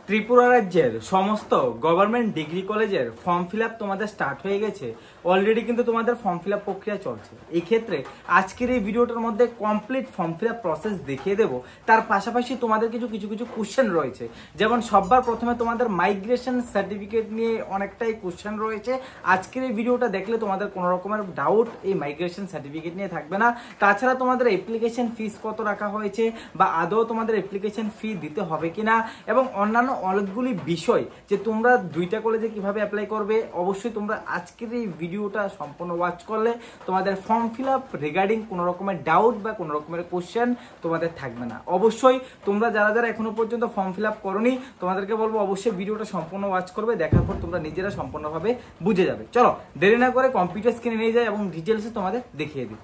ত্রিপুরা রাজ্যের সমস্ত government degree কলেজের ফর্ম ফিল আপ তোমাদের স্টার্ট হয়ে গেছে। অলরেডি কিন্তু তোমাদের ফর্ম ফিল আপ প্রক্রিয়া চলছে। এই ক্ষেত্রে আজকের এই ভিডিওটার মধ্যে complete form fill up process দেখিয়ে দেবো। তার পাশাপাশি তোমাদের কিছু কোশ্চেন রয়েছে, যেমন সবার প্রথমে তোমাদের মাইগ্রেশন সার্টিফিকেট নিয়ে অনেকটাই কোশ্চেন রয়েছে। আজকের এই ভিডিওটা দেখলে তোমাদের কোনো রকমের ডাউট এই মাইগ্রেশন সার্টিফিকেট নিয়ে থাকবে না। তাছাড়া তোমাদের অ্যাপ্লিকেশন ফিস কত রাখা হয়েছে বা আদৌ তোমাদের অ্যাপ্লিকেশন ফি দিতে হবে কিনা এবং অন্যান্য অনেকগুলি বিষয় যে তোমরা দুইটা কলেজে কিভাবে অ্যাপ্লাই করবে, অবশ্যই তোমরা আজকের এই ভিডিওটা সম্পূর্ণ ওয়াচ করলে তোমাদের ফর্ম ফিল আপ রিগার্ডিং কোনো রকমের ডাউট বা কোনো রকমের কোশ্চেন তোমাদের থাকবে না। অবশ্যই তোমরা যারা এখনো পর্যন্ত ফর্ম ফিল আপ করোনি তোমাদেরকে বলবো অবশ্যই ভিডিওটা সম্পূর্ণ ওয়াচ করবে, দেখার পর তোমরা নিজেরা সম্পূর্ণভাবে বুঝে যাবে। চলো দেরি না করে কম্পিউটার স্ক্রিনে নিয়ে যাই এবং ডিটেলসে তোমাদের দেখিয়ে দিই।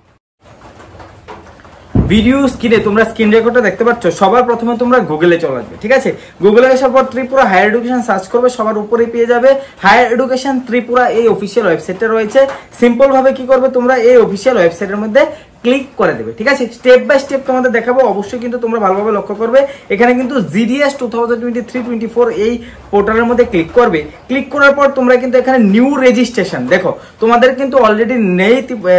ভিডিও স্ক্রিনে তোমরা স্ক্রিন রেকর্ডটা দেখতে পাচ্ছ। সবার প্রথমে তোমরা গুগলে চলে আসবে, ঠিক আছে? গুগলে আসার পর ত্রিপুরা হায়ার এডুকেশন সার্চ করবে, সবার উপরে পেয়ে যাবে হায়ার এডুকেশন ত্রিপুরা এই অফিসিয়াল ওয়েবসাইটটা রয়েছে। সিম্পল ভাবে কি করবে, তোমরা এই অফিসিয়াল ওয়েবসাইটের মধ্যে ক্লিক করে দেবে, ঠিক আছে? স্টেপ বাই স্টেপ তোমাদের দেখাবো, অবশ্যই কিন্তু তোমরা ভালোভাবে লক্ষ্য করবে। এখানে কিন্তু জিডিএস 2023-24 এই পোর্টালের মধ্যে ক্লিক করবে। ক্লিক করার পর তোমরা কিন্তু এখানে নিউ রেজিস্ট্রেশন দেখো, তোমাদের কিন্তু অলরেডি নেই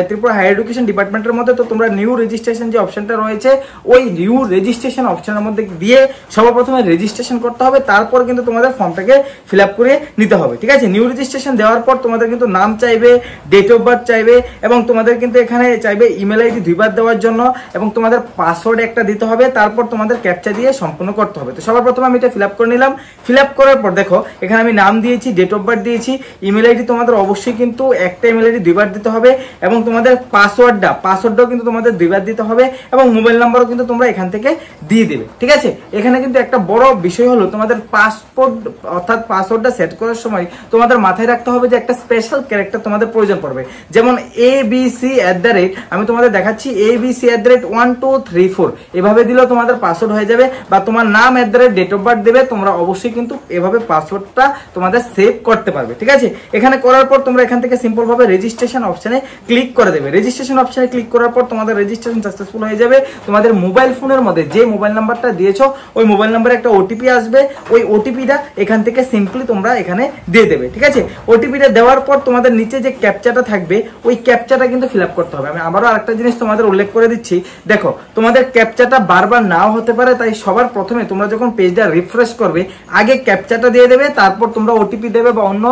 ত্রিপুরা হায়ার এডুকেশন ডিপার্টমেন্টের মধ্যে। তো তোমরা নিউ রেজিস্ট্রেশন যে অপশনটা রয়েছে ওই নিউ রেজিস্ট্রেশন অপশনের মধ্যে দিয়ে সবার প্রথমে রেজিস্ট্রেশন করতে হবে, তারপর কিন্তু তোমাদের ফর্মটাকে ফিল আপ করে নিতে হবে, ঠিক আছে? নিউ রেজিস্ট্রেশন দেওয়ার পর তোমাদের কিন্তু নাম চাইবে, ডেট অফ বার্থ চাইবে এবং তোমাদের কিন্তু এখানে চাইবে ইমেল আইডি দুইবার দেওয়ার জন্য এবং তোমাদের পাসওয়ার্ড একটা দিতে হবে। তারপর তোমাদের ক্যাপচা দিয়ে সম্পূর্ণ করতে হবে। তো সবার প্রথমে আমি এটা ফিল আপ করে নিলাম। ফিল আপ করার পর দেখো এখানে আমি নাম দিয়েছি, ডেট অফ বার্থ দিয়েছি, ইমেল আইডি তোমাদের অবশ্যই কিন্তু একটা ইমেল আইডি দুইবার দিতে হবে এবং তোমাদের পাসওয়ার্ডটাও কিন্তু তোমাদের দুইবার দিতে হবে এবং মোবাইল নাম্বারও কিন্তু তোমরা এখান থেকে দিয়ে দেবে, ঠিক আছে? এখানে কিন্তু একটা বড় বিষয় হলো তোমাদের পাসপোর্ট অর্থাৎ পাসওয়ার্ডটা সেট করার সময় তোমাদের মাথায় রাখতে হবে যে একটা স্পেশাল ক্যারেক্টার তোমাদের প্রয়োজন পড়বে। যেমন ABC@, আমি তোমাদের দেখাচ্ছি ABC@1234 এভাবে দিলেও তোমাদের পাসওয়ার্ড হয়ে যাবে, বা তোমার নাম ডেট অফ বার্থ দেবে। তোমরা অবশ্যই কিন্তু এভাবে পাসওয়ার্ডটা তোমাদের সেভ করতে পারবে, ঠিক আছে? এখানে করার পর তোমরা এখান থেকে সিম্পল ভাবে রেজিস্ট্রেশন অপশনে ক্লিক করে দেবে। রেজিস্ট্রেশন অপশনে ক্লিক করার পর তোমাদের রেজিস্ট্রেশন সাকসেসফুল হয়ে যাবে। তোমাদের মোবাইল ফোনের মধ্যে যে মোবাইল নাম্বারটা দিয়েছো ওই মোবাইল নাম্বারে একটা ওটিপি আসবে। ওই ওটিপিটা এখান থেকে সিম্পলি তোমরা এখানে দিয়ে দেবে, ঠিক আছে? ওটিপিটা দেওয়ার পর তোমাদের নিচে যে ক্যাপচাটা থাকবে ওই ক্যাপচাটা কিন্তু ফিল আপ করতে হবে। আমি আবারও আরেকটা জিনিস তোমাদের উল্লেখ করে দিচ্ছি, দেখো তোমাদের ক্যাপচাটা বারবার নাও হতে পারে, তাই সবার প্রথমে তোমরা যখন পেজটা রিফ্রেশ করবে আগে ক্যাপচাটা দিয়ে দেবে, তারপর তোমরা ওটিপি দেবে বা অন্য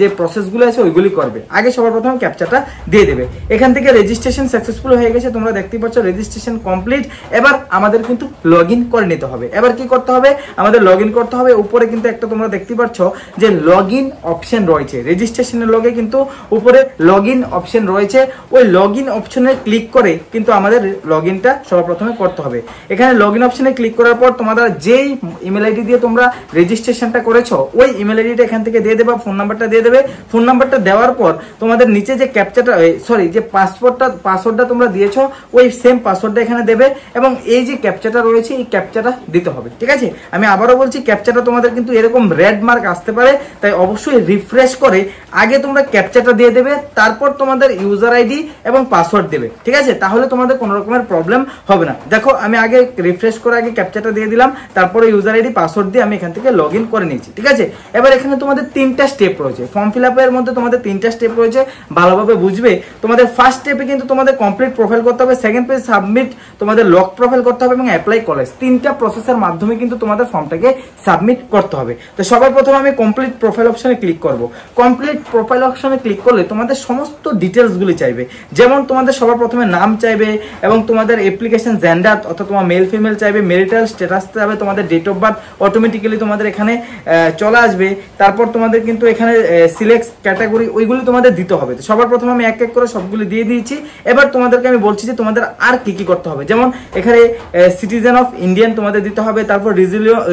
যে প্রসেসগুলো আছে ওইগুলি করবে। আগে সবার প্রথমে ক্যাপচাটা দিয়ে দেবে। এখান থেকে রেজিস্ট্রেশন সাকসেসফুল হয়ে গেছে, তোমরা দেখতে পাচ্ছ রেজিস্ট্রেশন কমপ্লিট। এবার আমাদের কিন্তু লগ ইন করে নিতে হবে। এবার কি করতে হবে, আমাদের লগ ইন করতে হবে। উপরে কিন্তু একটা তোমরা দেখতে পাচ্ছ যে লগ ইন অপশন রয়েছে, রেজিস্ট্রেশনের লগে কিন্তু উপরে লগ ইন অপশন রয়েছে। ওই লগ ইন অপশনে ক্লিক করে কিন্তু আমাদের লগ ইনটা সবার প্রথমে করতে হবে। এখানে লগ ইন অপশনে ক্লিক করার পর তোমাদের যেই ইমেল আইডি দিয়ে তোমরা রেজিস্ট্রেশনটা করেছো ওই ইমেল আইডিটা এখান থেকে দিয়ে দেবে, ফোন নাম্বারটা দিয়ে দেবে। ফোন নাম্বারটা দেওয়ার পর তোমাদের নিচে যে ক্যাপচাটা যে পাসওয়ার্ডটা তোমরা দিয়েছো ওই সেম পাসওয়ার্ডটা এখানে দেবে এবং এই যে ক্যাপচাটা রয়েছে এই ক্যাপচাটা দিতে হবে, ঠিক আছে? আমি আবারও বলছি ক্যাপচাটা তোমাদের কিন্তু এরকম রেড মার্ক আসতে পারে, তাই অবশ্যই রিফ্রেশ করে আগে তোমরা ক্যাপচাটা দিয়ে দেবে, তারপর তোমাদের ইউজার আইডি এবং পাসওয়ার্ড দেবে, ঠিক আছে? তাহলে তোমাদের কোনো রকমের প্রবলেম হবে না। দেখো আমি আগে রিফ্রেশ করে আগে ক্যাপচাটা দিয়ে দিলাম, তারপরে ইউজার আইডি পাসওয়ার্ড দিয়ে আমি এখান থেকে লগ ইন করে নিয়েছি, ঠিক আছে? এবার এখানে তোমাদের 3টা স্টেপ রয়েছে। ফর্ম ফিল আপের মধ্যে তোমাদের 3টা স্টেপ রয়েছে, ভালোভাবে বুঝবে। তোমাদের ফার্স্ট স্টেপে কিন্তু তোমাদের কমপ্লিট প্রোফাইল করতে হবে, সেকেন্ড পেজ সাবমিট তোমাদের লক প্রোফাইল করতে হবে এবং অ্যাপ্লাই কলেজ। 3টা প্রসেসের মাধ্যমে কিন্তু তোমাদের ফর্মটাকে সাবমিট করতে হবে। তো সবার প্রথমে আমি কমপ্লিট প্রোফাইল অপশনে ক্লিক করব। কমপ্লিট প্রোফাইল অপশনে ক্লিক করলে তোমাদের সমস্ত ডিটেলসগুলি চাইবে, যেমন তোমাদের সবার প্রথমে নাম চাইবে এবং তোমাদের অ্যাপ্লিকেশন জেন্ডার অর্থাৎ তোমার মেল ফিমেল চাইবে, মেরিটাল স্ট্যাটাস চাইবে, তোমাদের ডেট অফ বার্থ অটোমেটিক্যালি তোমাদের এখানে চলে আসবে। তারপর তোমাদের কিন্তু এখানে সিলেক্ট ক্যাটাগরি ওইগুলি তোমাদের দিতে হবে। তো সবার প্রথমে আমি এক এক করে সবগুলি দিয়ে দিয়েছি। এবার তোমাদেরকে আমি বলছি যে তোমাদের আর কি কি করতে হবে, যেমন এখানে সিটিজেন অফ ইন্ডিয়ান তোমাদের দিতে হবে, তারপর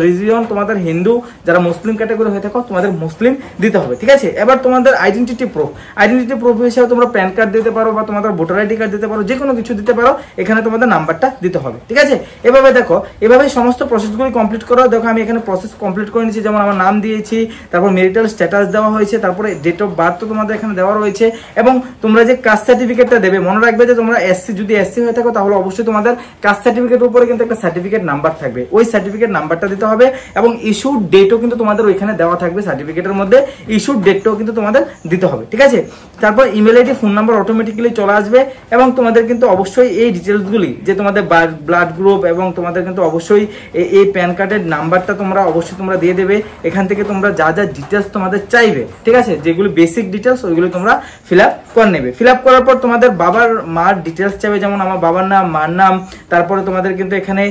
রিজিয়ন তোমাদের হিন্দু, যারা মুসলিম ক্যাটাগরি হয়ে থাকো তোমাদের মুসলিম দিতে হবে, ঠিক আছে? এবার তোমাদের আইডেন্টিটি প্রুফ হিসেবে তোমরা প্যান কার্ড দিতে পারো বা তোমাদের ভোটার আইডি কার্ড দিতে পারো, যে কোনো কিছু দিতে পারো, এখানে তোমাদের নাম্বারটা দিতে হবে, ঠিক আছে। এভাবে দেখো, এভাবে সমস্ত প্রসেসগুলি কমপ্লিট করো। দেখো আমি এখানে প্রসেস কমপ্লিট করে নিচ্ছি, যেমন আমার নাম দিয়েছি, তারপর মেরিটাল স্ট্যাটাস দেওয়া হয়েছে, তারপরে ডেট অফ বার্থ তো তোমাদের এখানে দেওয়া রয়েছে, এবং তোমরা যে কাস্ট সার্টিফিকেটটা দেবে মনে রাখবে যে তোমরা এসসি, যদি এসসি হয়ে থাকো তাহলে অবশ্যই তোমাদের কাস্ট সার্টিফিকেটের উপরে কিন্তু একটা সার্টিফিকেট নাম্বার থাকবে, ওই সার্টিফিকেট নাম্বারটা দিতে হবে, এবং ইস্যুড ডেটও কিন্তু তোমাদের ওইখানে দেওয়া থাকবে সার্টিফিকেটের মধ্যে, ইস্যুড ডেটটাও কিন্তু তোমাদের দিতে হবে, ঠিক আছে। তারপর email ID, phone number automatically চলে আসবে, এবং তোমাদের কিন্তু অবশ্যই এই ডিটেলসগুলি যে তোমাদের ব্লাড গ্রুপ, এবং তোমাদের কিন্তু অবশ্যই এই প্যান কার্ডের নাম্বারটা তোমরা অবশ্যই তোমরা দিয়ে দেবে। এখান থেকে তোমরা যা যা ডিটেলস তোমাদের চাইবে, ঠিক আছে, যেগুলো বেসিক ডিটেলস ওইগুলো তোমরা ফিল আপ করে নেবে। ফিল আপ করার পর তোমাদের বাবার মার ডিটেলস চাইবে, যেমন আমার বাবার নাম, মার নাম, তারপরে তোমাদের কিন্তু এখানে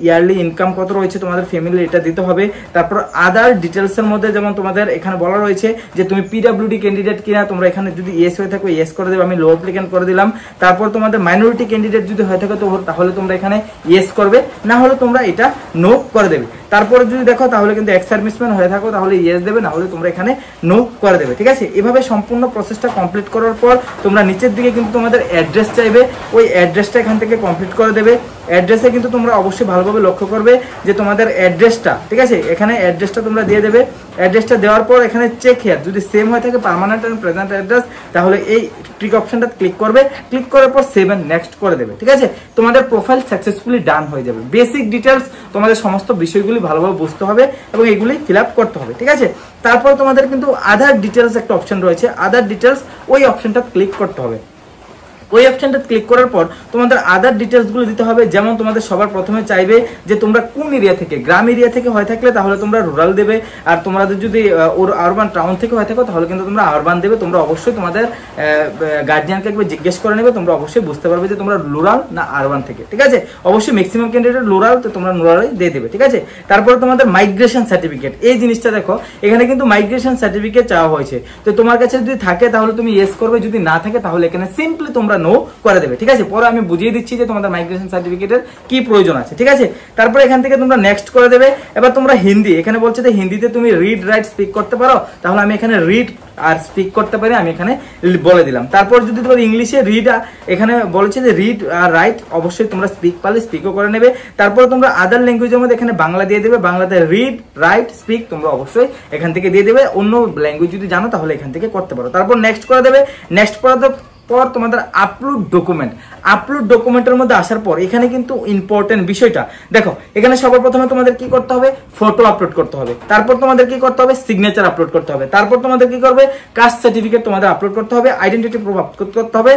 ইয়ারলি ইনকাম কত রয়েছে তোমাদের ফ্যামিলি, এটা দিতে হবে। তারপর আদার ডিটেলসের মধ্যে যেমন তোমাদের এখানে বলা রয়েছে যে তুমি পিডব্লিউডি ক্যান্ডিডেট কিনা, তোমরা এখানে যদি ইয়েস হয়ে থাকো ইয়েস করে দেবে, আমি লো অ্যাপ্লিক্যান্ট করে দিলাম। তারপর তোমাদের মাইনরিটি ক্যান্ডিডেট যদি হয়ে থাকে তাহলে তোমরা এখানে ইয়েস করবে, না হলে তোমরা এটা নো করে দেবে। তারপরে যদি দেখো তাহলে কিন্তু এক্স সার্ভিসম্যান হয়ে থাকো তাহলে ইয়েস দেবে, না হলে তোমরা এখানে নো করে দেবে, ঠিক আছে। এভাবে সম্পূর্ণ প্রসেসটা কমপ্লিট করার পর তোমরা নিচের দিকে কিন্তু তোমাদের অ্যাড্রেস চাইবে, ওই অ্যাড্রেসটা এখান থেকে কমপ্লিট করে দেবে। অ্যাড্রেসে কিন্তু তোমরা অবশ্যই ভালোভাবে লক্ষ্য করবে যে তোমাদের অ্যাড্রেসটা, ঠিক আছে, এখানে অ্যাড্রেসটা তোমরা দিয়ে দেবে। অ্যাড্রেসটা দেওয়ার পর এখানে চেক হিয়ার, যদি সেম হয়ে থাকে পার্মানেন্ট এন্ড প্রেজেন্ট অ্যাড্রেস, তাহলে এই টিক অপশনটা ক্লিক করবে, ক্লিক করার পর সেভ এন্ড নেক্সট করে দেবে, ঠিক আছে। তোমাদের প্রোফাইল সাকসেসফুলি ডান হয়ে যাবে। বেসিক ডিটেলস তোমাদের সমস্ত বিষয়গুলি ভালোভাবে বুঝতে হবে এবং এগুলি ফিল আপ করতে হবে, ঠিক আছে। তারপর তোমাদের কিন্তু আধার ডিটেলস একটা অপশন রয়েছে, আধার ডিটেলস ওই অপশনটা ক্লিক করতে হবে। ওই অপশনটা ক্লিক করার পর তোমাদের আদার ডিটেলসগুলো দিতে হবে, যেমন তোমাদের সবার প্রথমে চাইবে যে তোমরা কোন এরিয়া থেকে, গ্রাম এরিয়া থেকে হয়ে থাকলে তাহলে তোমরা রুরাল দেবে, আর তোমাদের যদি আরবান টাউন থেকে হয়ে থাকো তাহলে কিন্তু তোমরা আরবান দেবে। তোমরা অবশ্যই তোমাদের গার্জিয়ানকে একবার জিজ্ঞেস করে নেবে, তোমরা অবশ্যই বুঝতে পারবে যে তোমরা রুরাল না আরবান থেকে, ঠিক আছে। অবশ্যই ম্যাক্সিমাম ক্যান্ডিডেট রুরাল, তো তোমরা রুরালই দিয়ে দেবে, ঠিক আছে। তারপরে তোমাদের মাইগ্রেশন সার্টিফিকেট, এই জিনিসটা দেখো এখানে কিন্তু মাইগ্রেশন সার্টিফিকেট চাওয়া হয়েছে, তো তোমার কাছে যদি থাকে তাহলে তুমি ইয়েস করবে, যদি না থাকে তাহলে এখানে সিম্পলি তোমরা নো করে দেবে, ঠিক আছে। পরে আমি বুঝিয়ে দিচ্ছি যে তোমাদের মাইগ্রেশন সার্টিফিকেটের কি প্রয়োজন আছে, ঠিক আছে। তারপরে এখান থেকে তোমরা নেক্সট করে দেবে। এবার তোমরা হিন্দি, এখানে বলছে যে হিন্দিতে তুমি রিড রাইট স্পিক করতে পারো, তাহলে আমি এখানে রিড আর স্পিক করতে পারি, আমি এখানে বলে দিলাম। তারপর যদি তোমার ইংলিশে রিড, এখানে বলেছে যে রিড আর রাইট, অবশ্যই তোমরা স্পিক পারলে স্পিকও করে নেবে। তারপর তোমরা আদার ল্যাঙ্গুয়েজের মধ্যে এখানে বাংলা দিয়ে দেবে, বাংলাতে রিড রাইট স্পিক তোমরা অবশ্যই এখান থেকে দিয়ে দেবে। অন্য ল্যাঙ্গুয়েজ যদি জানো তাহলে এখান থেকে করতে পারো। তারপর নেক্সট করে দেবে। নেক্সট করার পর তোমাদের আপলোড ডকুমেন্ট, আপলোড ডকুমেন্টের মধ্যে আসার পর এখানে কিন্তু ইম্পর্টেন্ট বিষয়টা দেখো, এখানে সবার প্রথমে তোমাদের কি করতে হবে, ফটো আপলোড করতে হবে। তারপর তোমাদের কি করতে হবে, সিগনেচার আপলোড করতে হবে। তারপর তোমাদের কি করবে, কাস্ট সার্টিফিকেট তোমাদের আপলোড করতে হবে, আইডেন্টিটি প্রুফ আপলোড করতে হবে,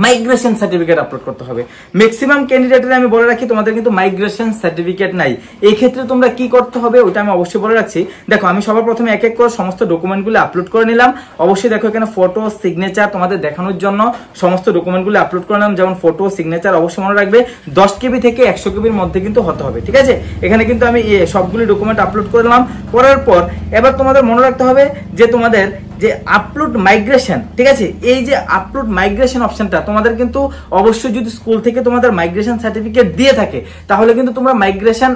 মাইগ্রেশন সার্টিফিকেট আপলোড করতে হবে। ম্যাক্সিমাম ক্যান্ডিডেটের আমি বলে রাখি তোমাদের কিন্তু মাইগ্রেশন সার্টিফিকেট নাই, এই ক্ষেত্রে তোমরা কি করতে হবে ওটা আমি অবশ্যই বলে রাখছি। দেখো আমি সবার প্রথমে এক এক করে সমস্ত ডকুমেন্টগুলো আপলোড করে নিলাম। অবশ্যই দেখো এখানে ফটো, সিগনেচার তোমাদের দেখানোর জন্য সমস্ত ডকুমেন্টগুলো আপলোড করে নিলাম, যেমন ফটো, সিগনেচার অবশ্যই মনে রাখবে 10 কেবি থেকে 100 কেবির মধ্যে কিন্তু হতে হবে, ঠিক আছে। এখানে কিন্তু আমি সবগুলি ডকুমেন্ট আপলোড করে নিলাম। করার পর এবার তোমাদের মনে রাখতে হবে যে তোমাদের যে আপলোড মাইগ্রেশন, ঠিক আছে, এই যে আপলোড মাইগ্রেশন অপশনটা তোমাদের কিন্তু অবশ্যই যদি স্কুল থেকে তোমাদের মাইগ্রেশন সার্টিফিকেট দিয়ে থাকে তাহলে কিন্তু তোমরা মাইগ্রেশন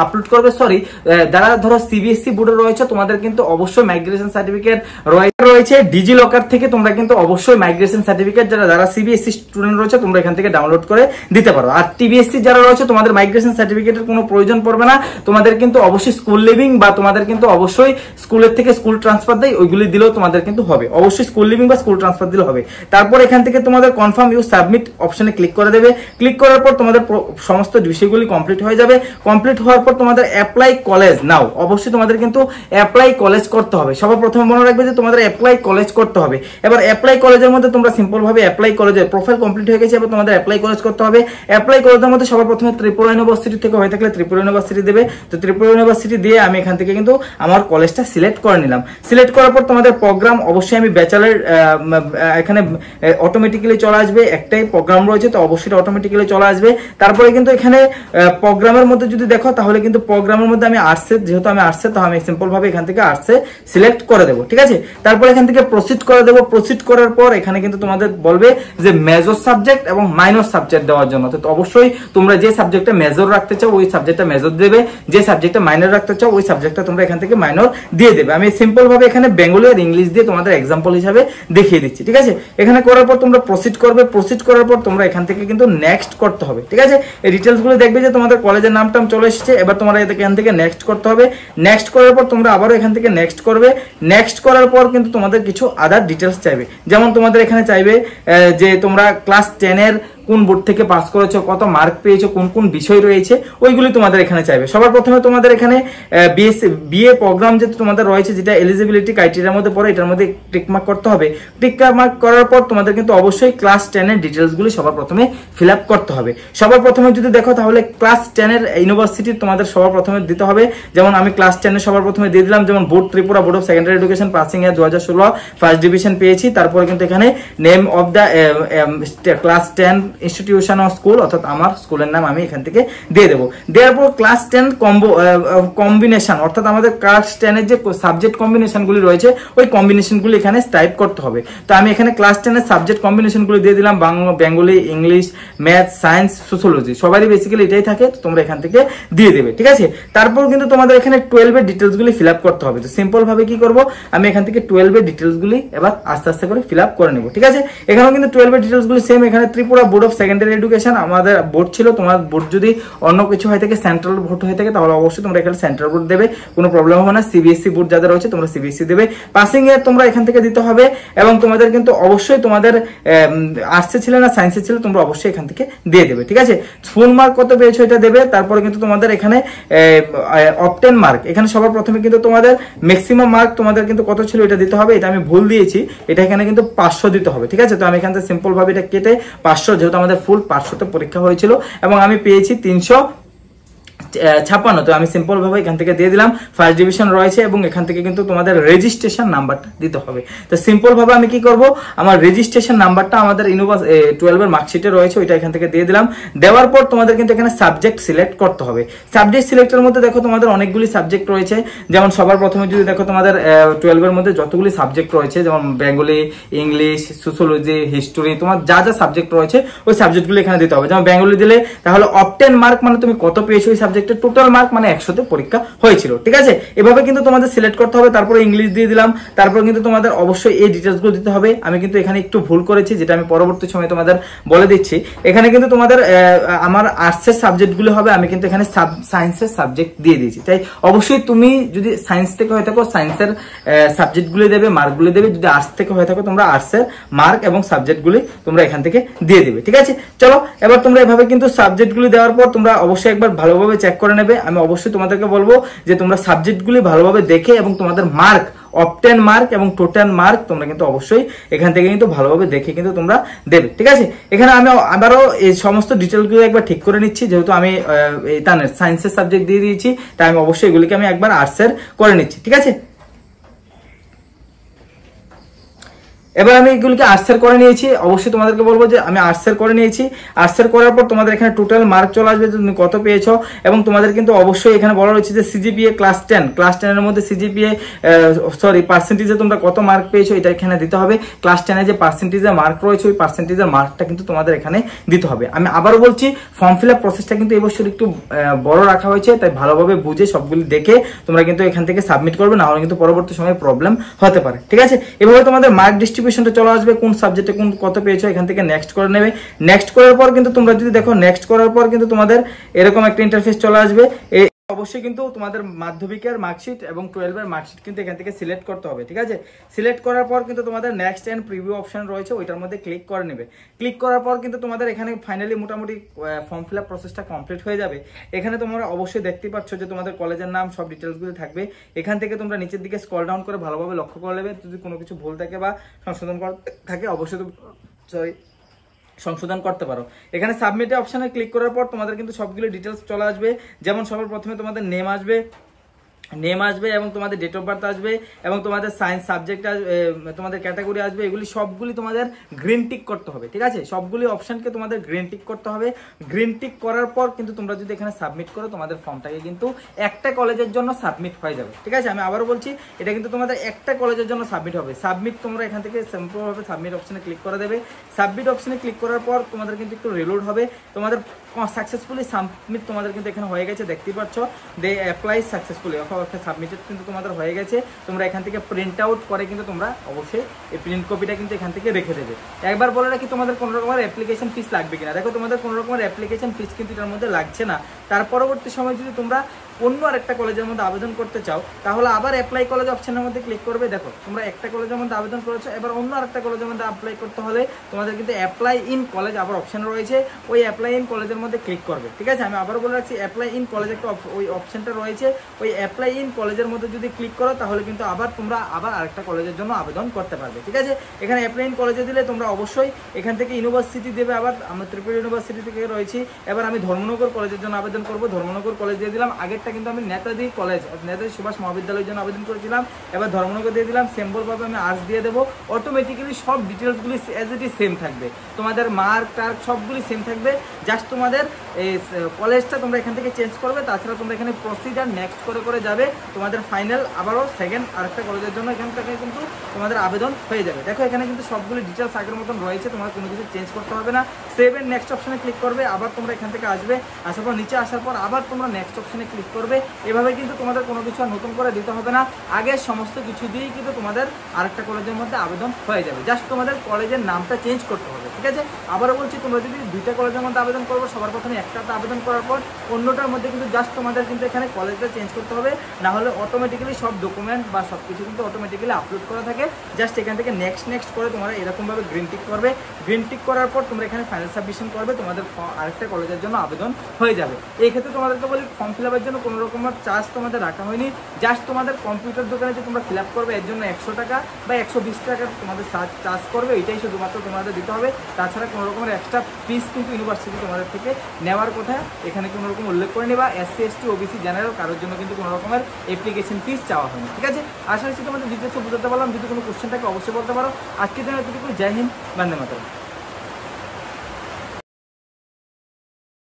আপলোড করবে। সরি, যারা ধরো সিবিএসসি বোর্ডে রয়েছে তোমাদের কিন্তু অবশ্যই মাইগ্রেশন সার্টিফিকেট রয়েছে ডিজি লকার থেকে, তোমরা কিন্তু অবশ্যই মাইগ্রেশন সার্টিফিকেট যারা সিবিএসসি স্টুডেন্ট রয়েছে তোমরা এখান থেকে ডাউনলোড করে দিতে পারো। আর টিবিএসসি যারা রয়েছে তোমাদের মাইগ্রেশন সার্টিফিকেটের কোনো প্রয়োজন পড়বে না, তোমাদের কিন্তু অবশ্যই স্কুল লিভিং বা তোমাদের কিন্তু অবশ্যই স্কুলের থেকে স্কুল ট্রান্সফার দেয়, ওইগুলি দিলেও তোমাদের কিন্তু হবে, অবশ্যই স্কুল লিভিং বা স্কুল ট্রান্সফার দিলে হবে। তারপর এখান থেকে তোমাদের কনফার্ম ইউ সাবমিট অপশনে ক্লিক করে দেবে। ক্লিক করার পর তোমাদের সমস্ত বিষয়গুলি কমপ্লিট হয়ে যাবে। কমপ্লিট হওয়ার পর তোমাদের অ্যাপ্লাই কলেজ নাও, অবশ্যই তোমাদের কিন্তু অ্যাপ্লাই কলেজ করতে হবে। সবার প্রথমে মনে রাখবে যে তোমাদের অ্যাপ্লাই কলেজ করতে হবে। এবার অ্যাপ্লাই কলেজের মধ্যে তোমরা সিম্পল ভাবে অ্যাপ্লাই কলেজের প্রোফাইল কমপ্লিট হয়ে গেছে, এবার তোমাদের অ্যাপ্লাই কলেজ করতে হবে। অ্যাপ্লাই কলেজের মধ্যে সবার প্রথমে ত্রিপুরা ইউনিভার্সিটি থেকে হয়ে থাকলে ত্রিপুরা ইউনিভার্সিটি দেবে, তো ত্রিপুরা ইউনিভার্সিটি দিয়ে আমি এখান থেকে কিন্তু আমার কলেজটা সিলেক্ট করে নিলাম। সিলেক্ট করার পর তোমাদের প্রোগ্রাম অবশ্যই আমি ব্যাচেলর, এখানে অটোমেটিক্যালি চলে আসবে, একটাই প্রোগ্রাম রয়েছে তো অবশ্যই অটোমেটিক্যালি চলে আসবে। তারপরে কিন্তু এখানে প্রোগ্রামের মধ্যে যদি দেখো তাহলে তাহলে কিন্তু প্রোগ্রামের মধ্যে আমি আর্টসে, যেহেতু আমি আর্টসে, তো আমি সিম্পল ভাবে এখান থেকে আর্টসে সিলেক্ট করে দেবো, ঠিক আছে। তারপর এখান থেকে প্রসিড করে দেবো। প্রসিড করার পর এখানে কিন্তু তোমাদের বলবে যে মেজর সাবজেক্ট এবং মাইনর সাবজেক্ট দেওয়ার জন্য। তো অবশ্যই তোমরা যে সাবজেক্টটা মেজর রাখতে চাও ওই সাবজেক্টটা মেজর দেবে, যে সাবজেক্টটা মাইনর রাখতে চাও ওই সাবজেক্টটা তোমরা এখান থেকে মাইনর দিয়ে দেবে। আমি সিম্পল ভাবে এখানে বেঙ্গলি আর ইংলিশ দিয়ে তোমাদের এক্সাম্পল হিসাবে দেখিয়ে দিচ্ছি, ঠিক আছে। এখানে করার পর তোমরা প্রসিড করবে। প্রসিড করার পর তোমরা এখান থেকে কিন্তু নেক্সট করতে হবে, ঠিক আছে। এই ডিটেলস গুলো দেখবে যে তোমাদের কলেজের নামটাম চলে এসেছে। এবার তোমরা এখান থেকে নেক্সট করতে হবে। নেক্সট করার পর তোমরা আবারও এখান থেকে নেক্সট করবে। নেক্সট করার পর কিন্তু তোমাদের কিছু আদার ডিটেলস চাইবে, যেমন তোমাদের এখানে চাইবে যে তোমরা ক্লাস 10 এর কোন বোর্ড থেকে পাস করেছো, কত মার্ক পেয়েছো, কোন কোন বিষয় রয়েছে, ওইগুলি তোমাদের এখানে চাইবে। সবার প্রথমে তোমাদের এখানে বিএ প্রোগ্রাম যে তোমাদের রয়েছে, যেটা এলিজিবিলিটি ক্রাইটেরিয়ার মধ্যে পড়ে, এটার মধ্যে টিক মার্ক করতে হবে। টিক মার্ক করার পর তোমাদের কিন্তু অবশ্যই ক্লাস 10 এর ডিটেলসগুলি সবার প্রথমে ফিল আপ করতে হবে। সবার প্রথমে যদি দেখো তাহলে ক্লাস 10 এর ইউনিভার্সিটি তোমাদের সবার প্রথমে দিতে হবে। যেমন আমি ক্লাস 10 এর সবার প্রথমে দিয়ে দিলাম, যেমন board Tripura, board of secondary education, passing year 2016, first division পেয়েছি। তারপরে কিন্তু এখানে name of the class 10 institution of school, অর্থাৎ আমার স্কুলের নাম আমি এখান থেকে দিয়ে দেবো। দেওয়ার পর ক্লাস 10 কম্বিনেশন, অর্থাৎ আমাদের ক্লাস 10 এর যে সাবজেক্ট কম্বিনেশনগুলি রয়েছে ওই কম্বিনেশনগুলি এখানে টাইপ করতে হবে। তো আমি এখানে ক্লাস 10 এর সাবজেক্ট কম্বিনেশনগুলি দিয়ে দিলাম, Bengali, English, math, science, sociology, সবারই বেসিক্যালি এটাই থাকে। তো তোমরা এখান থেকে দিয়ে দেবে, ঠিক আছে। তারপর কিন্তু তোমাদের এখানে 12 এর ডিটেলসগুলি ফিল আপ করতে হবে। তো সিম্পল ভাবে কি করব, আমি এখান থেকে 12 এর ডিটেলসগুলি এবার আস্তে আস্তে করে ফিল আপ করে নেব, ঠিক আছে। এখানেও কিন্তু 12 এর ডিটেলসগুলি সেম। এখানে Tripura board of secondary education আমাদের বোর্ড ছিল। তোমার বোর্ড যদি অন্য কিছু হয়ে থাকে, সেন্ট্রাল বোর্ড হয়ে থাকে, তাহলে অবশ্যই তোমরা এখানে সেন্ট্রাল বোর্ড দেবে, কোনো প্রবলেম হবে না। সিবিএসসি বোর্ড যাদের রয়েছে তোমরা সিবিএসসি দেবে। পাসিং ইয়ার তোমরা এখান থেকে দিতে হবে, এবং তোমাদের কিন্তু অবশ্যই তোমাদের আর্টসে ছিল না সায়েন্সে ছিল, তোমরা অবশ্যই এখান থেকে দিয়ে দেবে, ঠিক আছে। ফুল মার্ক কত পেয়েছো এটা দেবে। তারপরে কিন্তু তোমাদের এখানে অপটেন মার্ক, এখানে সবার প্রথমে কিন্তু তোমাদের ম্যাক্সিমাম মার্ক তোমাদের কিন্তু কত ছিল এটা দিতে হবে। এটা আমি ভুল দিয়েছি, এটা এখানে কিন্তু 500 দিতে হবে, ঠিক আছে। তো আমি এখান থেকে সিম্পল ভাবে এটা কেটে 500, যেহেতু আমাদের ফুল 500তে পরীক্ষা হয়েছিল এবং আমি পেয়েছি 356। তো আমি সিম্পল ভাবে এখান থেকে দিয়ে দিলাম। ফার্স্ট ডিভিশন রয়েছে এবং এখান থেকে কিন্তু তোমাদের রেজিস্ট্রেশন নাম্বারটা দিতে হবে। তো সিম্পল ভাবে আমি কি করব, আমার রেজিস্ট্রেশন নাম্বারটা আমাদের 12 এর মার্কশিটে রয়েছে, ওইটা এখান থেকে দিয়ে দিলাম। দেওয়ার পর তোমাদের কিন্তু এখানে সাবজেক্ট সিলেক্ট করতে হবে। সাবজেক্ট সিলেক্টের মধ্যে দেখো তোমাদের অনেকগুলি সাবজেক্ট রয়েছে। যেমন সবার প্রথমে যদি দেখো তোমাদের 12 এর মধ্যে যতগুলি সাবজেক্ট রয়েছে, যেমন বেঙ্গলি, ইংলিশ, সোশ্যোলজি, হিস্টোরি, তোমার যা যা সাবজেক্ট রয়েছে ওই সাবজেক্টগুলো এখানে দিতে হবে। যেমন বেঙ্গলি দিলে তাহলে অপটেন মার্ক মানে তুমি কত পেয়েছো ওই সাবজেক্ট, টোটাল মার্ক মানে 100তে পরীক্ষা হয়েছিল, ঠিক আছে। এভাবে কিন্তু তোমাদের সিলেক্ট করতে হবে। তারপরে ইংলিশ দিয়ে দিলাম। তারপর কিন্তু তোমাদের অবশ্যই এই ডিটেলসগুলো দিতে হবে। আমি কিন্তু এখানে একটু ভুল করেছি, যেটা আমি পরবর্তী সময় তোমাদের বলে দিচ্ছি। এখানে কিন্তু তোমাদের আমার আর্টসের সাবজেক্টগুলো হবে, আমি কিন্তু এখানে সায়েন্সের সাবজেক্ট দিয়ে দিয়েছি। তাই অবশ্যই তুমি যদি সায়েন্স থেকে হয়ে থাকো সায়েন্সের সাবজেক্টগুলি দেবে, মার্কগুলি দেবে। যদি আর্টস থেকে হয়ে থাকো তোমরা আর্টসের মার্ক এবং সাবজেক্টগুলি তোমরা এখান থেকে দিয়ে দেবে, ঠিক আছে। চলো এবার তোমরা এভাবে কিন্তু সাবজেক্টগুলি দেওয়ার পর তোমরা অবশ্যই একবার ভালোভাবে চেক করে নেবে। আমি অবশ্যই তোমাদেরকে বলবো যে তোমরা সাবজেক্টগুলি ভালোভাবে দেখে এবং তোমাদের মার্ক, অপটেন মার্ক এবং টোটাল মার্ক তোমরা কিন্তু অবশ্যই এখান থেকে কিন্তু ভালোভাবে দেখে কিন্তু তোমরা দেবে, ঠিক আছে। এখানে আমি আবারও এই সমস্ত ডিটেলগুলো একবার ঠিক করে নিচ্ছি, যেহেতু আমি সায়েন্সের সাবজেক্ট দিয়ে দিয়েছি, তাই আমি অবশ্যই এগুলিকে আমি একবার আর্টসের করে নিচ্ছি, ঠিক আছে। এবার আমি এগুলিকে আর্টসের করে নিয়েছি। অবশ্যই তোমাদেরকে বলবো যে আমি আর্টসের করে নিয়েছি। আর্টসের করার পর তোমাদের এখানে টোটাল মার্ক চলে আসবে, তুমি কত পেয়েছো। এবং তোমাদের কিন্তু অবশ্যই এখানে বলা রয়েছে যে সিজিপিএ ক্লাস 10 এর মধ্যে সিজিপিএ পার্সেন্টেজে তোমরা কত মার্ক পেয়েছো এটা এখানে দিতে হবে। ক্লাস 10 এ যে পার্সেন্টেজের মার্ক রয়েছে ওই পার্সেন্টেজের মার্কটা কিন্তু তোমাদের এখানে দিতে হবে। আমি আবারও বলছি, ফর্ম ফিল আপ প্রসেসটা কিন্তু এই বছর একটু বড় রাখা হয়েছে, তাই ভালোভাবে বুঝে সবগুলি দেখে তোমরা কিন্তু এখান থেকে সাবমিট করবে, না হলে কিন্তু পরবর্তী সময়ে প্রবলেম হতে পারে, ঠিক আছে। এভাবে তোমাদের মার্ক ডিস্ট্রিবিউশনটা চলে আসবে, কোন সাবজেক্টে কোন কত পেয়েছো এখান থেকে নেক্সট করে নেবে। নেক্সট করার পর কিন্তু তোমরা যদি দেখো, নেক্সট করার পর কিন্তু তোমাদের এরকম একটা ইন্টারফেস চলে আসবে। অবশ্যই কিন্তু তোমাদের মাধ্যমিকের মার্কশিট এবং 12 এর মার্কশিট কিন্তু এখান থেকে সিলেক্ট করতে হবে, ঠিক আছে। সিলেক্ট করার পর কিন্তু তোমাদের নেক্সট এন্ড প্রিভিউ অপশন রয়েছে, ওইটার মধ্যে ক্লিক করে নেবে। ক্লিক করার পর কিন্তু তোমাদের এখানে ফাইনালি মোটামুটি ফর্ম ফিল আপ প্রসেসটা কমপ্লিট হয়ে যাবে। এখানে তোমরা অবশ্যই দেখতে পাচ্ছ যে তোমাদের কলেজের নাম, সব ডিটেলসগুলো থাকবে। এখান থেকে তোমরা নিচের দিকে স্ক্রল ডাউন করে ভালোভাবে লক্ষ্য করে নেবে। যদি কোনো কিছু ভুল থাকে বা সংশোধন থাকে অবশ্যই সংশোধন করতে পারো। এখানে সাবমিটে অপশনে ক্লিক করার পর তোমাদের কিন্তু সবগুলো ডিটেলস চলে আসবে। যেমন সবার প্রথমে তোমাদের নেম আসবে, নেম আসবে এবং তোমাদের ডেট অফ বার্থ আসবে এবং তোমাদের সায়েন্স সাবজেক্ট আসবে, তোমাদের ক্যাটাগরি আসবে, এগুলি সবগুলি তোমাদের গ্রিন টিক করতে হবে। ঠিক আছে, সবগুলি অপশনকে তোমাদের গ্রিন টিক করতে হবে। গ্রিন টিক করার পর কিন্তু তোমরা যদি এখানে সাবমিট করো তোমাদের ফর্মটাকে কিন্তু একটা কলেজের জন্য সাবমিট হয়ে যাবে। ঠিক আছে, আমি আবারও বলছি এটা কিন্তু তোমাদের একটা কলেজের জন্য সাবমিট হবে। সাবমিট তোমরা এখান থেকে সিম্পলভাবে সাবমিট অপশনে ক্লিক করে দেবে। সাবমিট অপশনে ক্লিক করার পর তোমাদের কিন্তু একটু রিলোড হবে। তোমাদের সাকসেসফুলি সাবমিট তোমাদের কিন্তু এখানে হয়ে গেছে, দেখতেই পাচ্ছ দে অ্যাপ্লাই সাকসেসফুলি সাবমিটেড কিন্তু তোমাদের হয়ে গেছে। তোমরা এখান থেকে প্রিন্ট আউট করে কিন্তু তোমরা অবশ্যই এই প্রিন্ট কপিটা কিন্তু এখান থেকে রেখে দেবে। একবার বলে রাখি তোমাদের কোনো রকমের অ্যাপ্লিকেশন ফিস লাগবে কিনা। দেখো তোমাদের কোনো রকমের অ্যাপ্লিকেশন ফিস কিন্তু এটার মধ্যে লাগছে না। তার পরবর্তী সময় যদি তোমরা অন্য আরেকটা কলেজের মধ্যে আবেদন করতে চাও তাহলে আবার অ্যাপ্লাই কলেজ অপশনের মধ্যে ক্লিক করবে। দেখো তোমরা একটা কলেজের মধ্যে আবেদন করেছো, এবার অন্য আরেকটা কলেজের মধ্যে অ্যাপ্লাই করতে হলে তোমাদের কিন্তু অ্যাপ্লাই ইন কলেজ আবার অপশন রয়েছে, ওই অ্যাপ্লাই ইন কলেজের মধ্যে ক্লিক করবে। ঠিক আছে, আমি আবারও বলে রাখছি অ্যাপ্লাই ইন কলেজ একটা ওই অপশনটা রয়েছে, ওই অ্যাপ্লাই ইন কলেজের মধ্যে যদি ক্লিক করো তাহলে কিন্তু আবার তোমরা আবার আরেকটা কলেজের জন্য আবেদন করতে পারবে। ঠিক আছে, এখানে অ্যাপ্লাই ইন কলেজে দিলে তোমরা অবশ্যই এখান থেকে ইউনিভার্সিটি দেবে। আবার আমরা ত্রিপুরা ইউনিভার্সিটি থেকে রয়েছি, এবার আমি ধর্মনগর কলেজের জন্য আবেদন করবো। ধর্মনগর কলেজ দিয়ে দিলাম। আগেরটা কিন্তু আমি নেতাজি কলেজ নেতাজি সুভাষ মহাবিদ্যালয়ের জন্য আবেদন করেছিলাম, এবার ধর্মনগর দিয়ে দিলাম। সিম্পলভাবে আমি আর্টস দিয়ে দেবো। অটোমেটিক্যালি সব ডিটেলসগুলি অ্যাজ ইট ইজ সেম থাকবে, তোমাদের মার্ক টার্ক সবগুলি সেম থাকবে। জাস্ট তোমাদের এই কলেজটা তোমরা এখান থেকে চেঞ্জ করবে। তাছাড়া তোমরা এখানে প্রসিজার নেক্সট করে করে যাবে, তোমাদের ফাইনাল আবারও সেকেন্ড আরেকটা কলেজের জন্য এখান থেকে কিন্তু তোমাদের আবেদন হয়ে যাবে। দেখো এখানে কিন্তু সবগুলি ডিটেলস আগের মতন রয়েছে, তোমার কোনো কিছু চেঞ্জ করতে হবে না। সেভ এন্ড নেক্সট অপশনে ক্লিক করবে, আবার তোমরা এখান থেকে আসবে, আসার পর নিচে আসার পর আবার তোমরা নেক্সট অপশনে ক্লিক করবে। এভাবে কিন্তু তোমাদের কোনো কিছু আর নতুন করে দিতে হবে না, আগের সমস্ত কিছু দিয়েই কিন্তু তোমাদের আরেকটা কলেজের মধ্যে আবেদন হয়ে যাবে। জাস্ট তোমাদের কলেজের নামটা চেঞ্জ করতে হবে। ঠিক আছে, আবারও বলছি তোমরা যদি দুইটা কলেজের মধ্যে আবেদন করবো, সবার প্রথমে একটাতে আবেদন করার পর অন্যটার মধ্যে কিন্তু জাস্ট তোমাদের কিন্তু এখানে কলেজটা চেঞ্জ করতে হবে, না হলে অটোমেটিক্যালি সব ডকুমেন্ট বা সব কিছু কিন্তু অটোমেটিক্যালি আপলোড করা থাকে। জাস্ট এখান থেকে নেক্সট নেক্সট করে তোমরা এরকমভাবে গ্রিন টিক করবে। গ্রিন টিক করার পর তোমরা এখানে ফাইনাল সাবমিশন করবে, তোমাদের আরেকটা কলেজের জন্য আবেদন হয়ে যাবে। এই ক্ষেত্রে তোমাদেরকে বলি ফর্ম ফিল আপের জন্য কোনো রকমের চার্জ তোমাদের রাখা হয়নি। জাস্ট তোমাদের কম্পিউটার দোকানে যে তোমরা ফিল আপ করবে এর জন্য 100 টাকা বা 120 টাকা তোমাদের চার্জ করবে, এটাই শুধুমাত্র তোমাদের দিতে হবে। তাছাড়া কোনো রকমের এক্সট্রা ফিস কিন্তু ইউনিভার্সিটি তোমাদের থেকে নেওয়ার কথা এখানে কোনো রকম উল্লেখ করে নেবা। SC ST OBC জেনারেল কারোর জন্য কিন্তু কোনো রকমের অ্যাপ্লিকেশন ফিস চাওয়া হয়নি। ঠিক আছে, আশা করছি তোমাদের ডিটেলসে বুঝতে পারলাম। যদি কোনো কোশ্চেন থাকে অবশ্যই বলতে পারো। আজকের জন্য এতটুকু। জয় হিন্দ, বন্দে মাতরম।